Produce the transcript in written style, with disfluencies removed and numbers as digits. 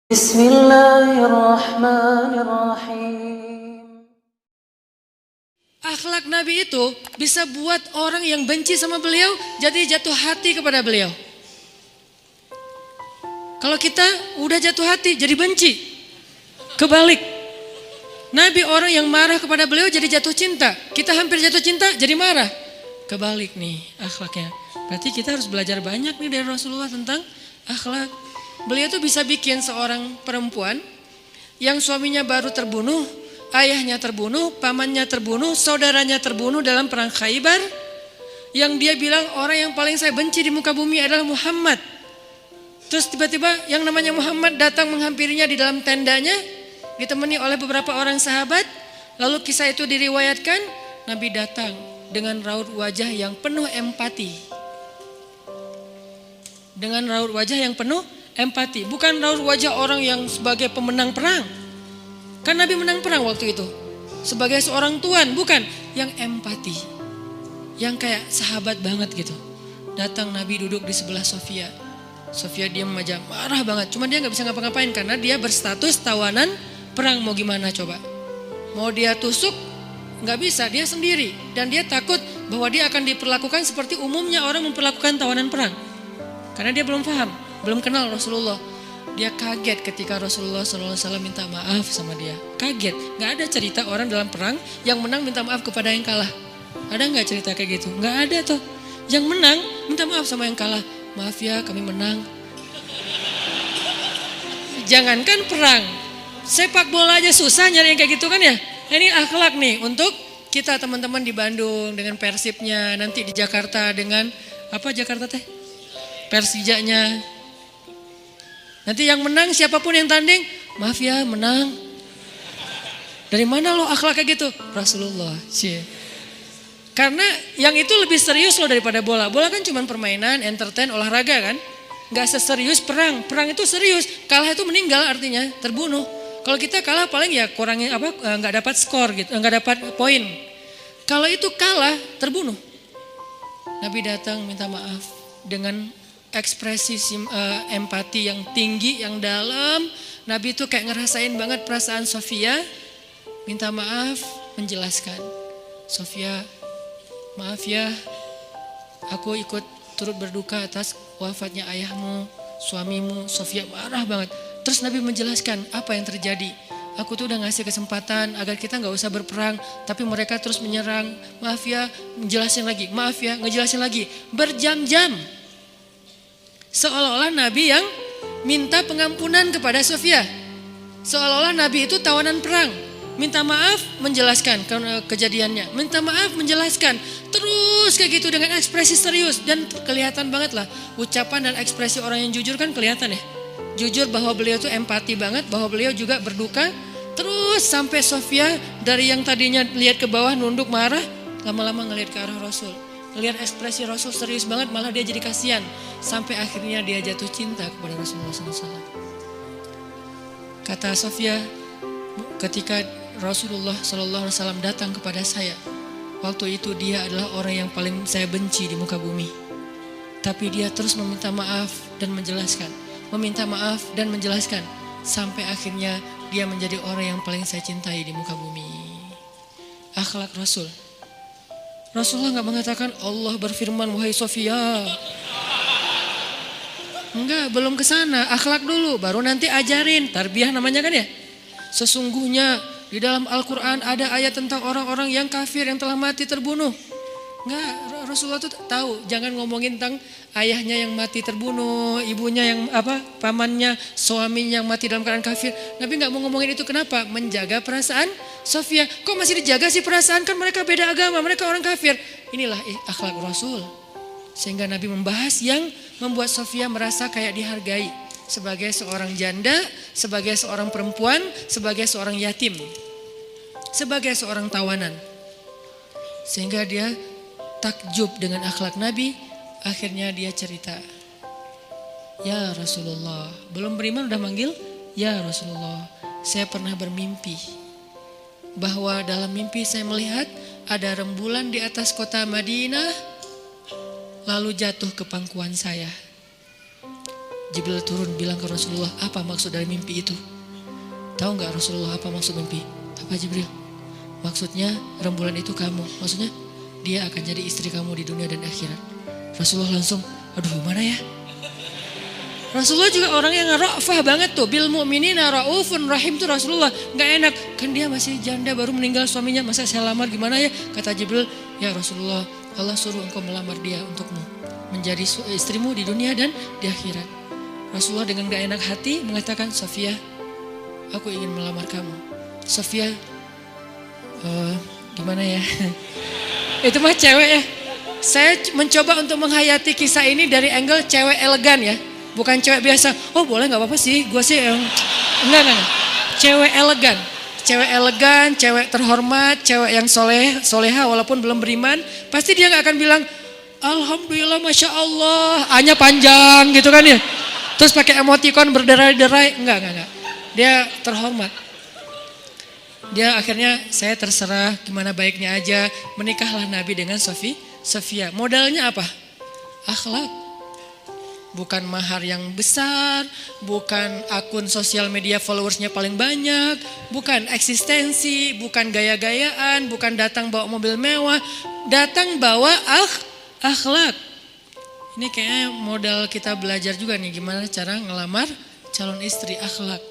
Bismillahirrahmanirrahim. Akhlak Nabi itu bisa buat orang yang benci sama beliau jadi jatuh hati kepada beliau. Kalau kita udah jatuh hati jadi benci. Kebalik. Nabi orang yang marah kepada beliau jadi jatuh cinta. Kita hampir jatuh cinta jadi marah. Kebalik nih akhlaknya. Berarti kita harus belajar banyak nih dari Rasulullah tentang akhlak. Beliau tuh bisa bikin seorang perempuan yang suaminya baru terbunuh, ayahnya terbunuh, pamannya terbunuh, saudaranya terbunuh dalam perang Khaybar. Yang dia bilang orang yang paling saya benci di muka bumi adalah Muhammad. Terus tiba-tiba yang namanya Muhammad datang menghampirinya di dalam tendanya, ditemani oleh beberapa orang sahabat. Lalu kisah itu diriwayatkan, Nabi datang dengan raut wajah yang penuh empati. Dengan raut wajah yang penuh empati, bukan raut wajah orang yang sebagai pemenang perang. Kan Nabi menang perang waktu itu. Sebagai seorang tuan, bukan, yang empati. Yang kayak sahabat banget gitu. Datang Nabi duduk di sebelah Sofia. Sofia diam aja, marah banget. Cuma dia gak bisa ngapa-ngapain karena dia berstatus tawanan perang. Mau gimana coba? Mau dia tusuk? Gak bisa, dia sendiri. Dan dia takut bahwa dia akan diperlakukan seperti umumnya orang memperlakukan tawanan perang. Karena dia belum paham, belum kenal Rasulullah. Dia kaget ketika Rasulullah SAW minta maaf sama dia. Kaget, gak ada cerita orang dalam perang yang menang minta maaf kepada yang kalah. Ada gak cerita kayak gitu? Gak ada tuh. Yang menang minta maaf sama yang kalah. Maaf ya kami menang. Jangankan perang, sepak bola aja susah nyari yang kayak gitu kan ya. Ini akhlak nih untuk kita teman-teman di Bandung dengan Persibnya. Nanti di Jakarta dengan apa Jakarta teh? Persijanya. Nanti yang menang siapapun yang tanding, maaf ya menang. Dari mana lo akhlak kayak gitu? Rasulullah. Cie. Karena yang itu lebih serius loh daripada bola. Bola kan cuma permainan, entertain, olahraga kan. Gak seserius perang. Perang itu serius. Kalah itu meninggal artinya terbunuh. Kalau kita kalah paling ya kurangin apa? Nggak dapat skor gitu, nggak dapat poin. Kalau itu kalah terbunuh. Nabi datang minta maaf dengan ekspresi empati yang tinggi, yang dalam. Nabi itu kayak ngerasain banget perasaan Sofia. Minta maaf, menjelaskan. Sofia, maaf ya, aku ikut turut berduka atas wafatnya ayahmu, suamimu. Sofia marah banget. Terus Nabi menjelaskan apa yang terjadi. Aku tuh udah ngasih kesempatan agar kita gak usah berperang, tapi mereka terus menyerang. Maaf ya, ngejelasin lagi. Maaf ya, ngejelasin lagi. Berjam-jam. Seolah-olah Nabi yang minta pengampunan kepada Sofia. Seolah-olah Nabi itu tawanan perang. Minta maaf, menjelaskan kejadiannya. Minta maaf, menjelaskan. Terus kayak gitu dengan ekspresi serius. Dan kelihatan banget lah. Ucapan dan ekspresi orang yang jujur kan kelihatan ya. Jujur bahwa beliau tuh empati banget. Bahwa beliau juga berduka. Terus sampai Sofia dari yang tadinya lihat ke bawah nunduk marah. Lama-lama ngelihat ke arah Rasul. Lihat ekspresi Rasul serius banget, malah dia jadi kasihan. Sampai akhirnya dia jatuh cinta kepada Rasulullah SAW. Kata Sofia, ketika Rasulullah SAW datang kepada saya, waktu itu dia adalah orang yang paling saya benci di muka bumi. Tapi dia terus meminta maaf dan menjelaskan. Meminta maaf dan menjelaskan. Sampai akhirnya dia menjadi orang yang paling saya cintai di muka bumi. Akhlak Rasul. Rasulullah gak mengatakan Allah berfirman wahai Sofia. Enggak, belum ke sana. Akhlak dulu, baru nanti ajarin. Tarbiyah namanya kan ya. Sesungguhnya di dalam Al-Quran ada ayat tentang orang-orang yang kafir yang telah mati terbunuh. Enggak, Rasulullah tuh tahu. Jangan ngomongin tentang ayahnya yang mati terbunuh, ibunya yang pamannya, suaminya yang mati dalam keadaan kafir. Nabi gak mau ngomongin itu, kenapa? Menjaga perasaan Sofia. Kok masih dijaga sih perasaan? Kan mereka beda agama, mereka orang kafir. Inilah akhlak Rasul. Sehingga Nabi membahas yang membuat Sofia merasa kayak dihargai. Sebagai seorang janda, sebagai seorang perempuan, sebagai seorang yatim. Sebagai seorang tawanan. Sehingga dia takjub dengan akhlak Nabi. Akhirnya dia cerita, ya Rasulullah, belum beriman udah manggil, ya Rasulullah, saya pernah bermimpi bahwa dalam mimpi saya melihat ada rembulan di atas kota Madinah lalu jatuh ke pangkuan saya. Jibril turun bilang ke Rasulullah, apa maksud dari mimpi itu? Tahu nggak Rasulullah apa maksud mimpi? Apa Jibril? Maksudnya rembulan itu kamu. Maksudnya dia akan jadi istri kamu di dunia dan akhirat. Rasulullah langsung, aduh gimana ya? Rasulullah juga orang yang ra'fah banget tuh. Bil mu'minina ra'ufun rahim tuh Rasulullah. Gak enak, kan dia masih janda baru meninggal suaminya. Masa saya lamar gimana ya? Kata Jibril, ya Rasulullah, Allah suruh engkau melamar dia untukmu. Menjadi istrimu di dunia dan di akhirat. Rasulullah dengan gak enak hati mengatakan, Sofia, aku ingin melamar kamu. Sofia, gimana ya? Itu mah cewek ya. Saya mencoba untuk menghayati kisah ini dari angle cewek elegan ya. Bukan cewek biasa, oh boleh gak apa-apa sih, gue sih enggak. Cewek elegan, cewek terhormat, cewek yang soleha walaupun belum beriman. Pasti dia gak akan bilang, Alhamdulillah Masya Allah, A-nya panjang gitu kan ya. Terus pakai emoticon berderai-derai, enggak. Dia terhormat. Dia akhirnya saya terserah gimana baiknya aja, menikahlah Nabi dengan Sofia. Modalnya apa? Akhlak. Bukan mahar yang besar, bukan akun sosial media followersnya paling banyak, bukan eksistensi, bukan gaya-gayaan, bukan datang bawa mobil mewah, datang bawa akhlak. Ini kayaknya modal kita belajar juga nih gimana cara ngelamar calon istri, akhlak.